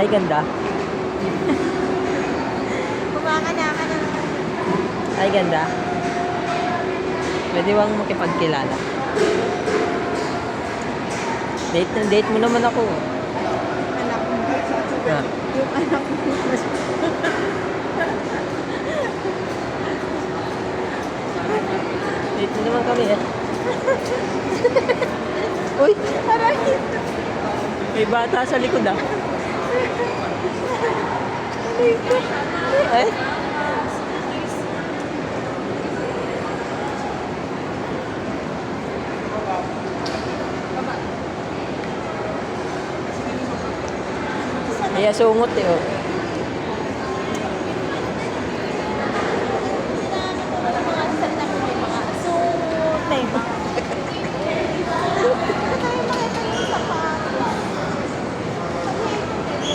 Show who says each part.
Speaker 1: Ay, ganda.
Speaker 2: Kumakana ka na naman.
Speaker 1: Ay, ganda. Pwede bang makipagkilala? Date na date mo naman ako.
Speaker 2: Anak mo.
Speaker 1: Ah.
Speaker 2: Yung anak mo.
Speaker 1: Date mo naman kami eh. Uy!
Speaker 2: Aray!
Speaker 1: May bata sa likod ah. Ay! Kaya sungot eh oh.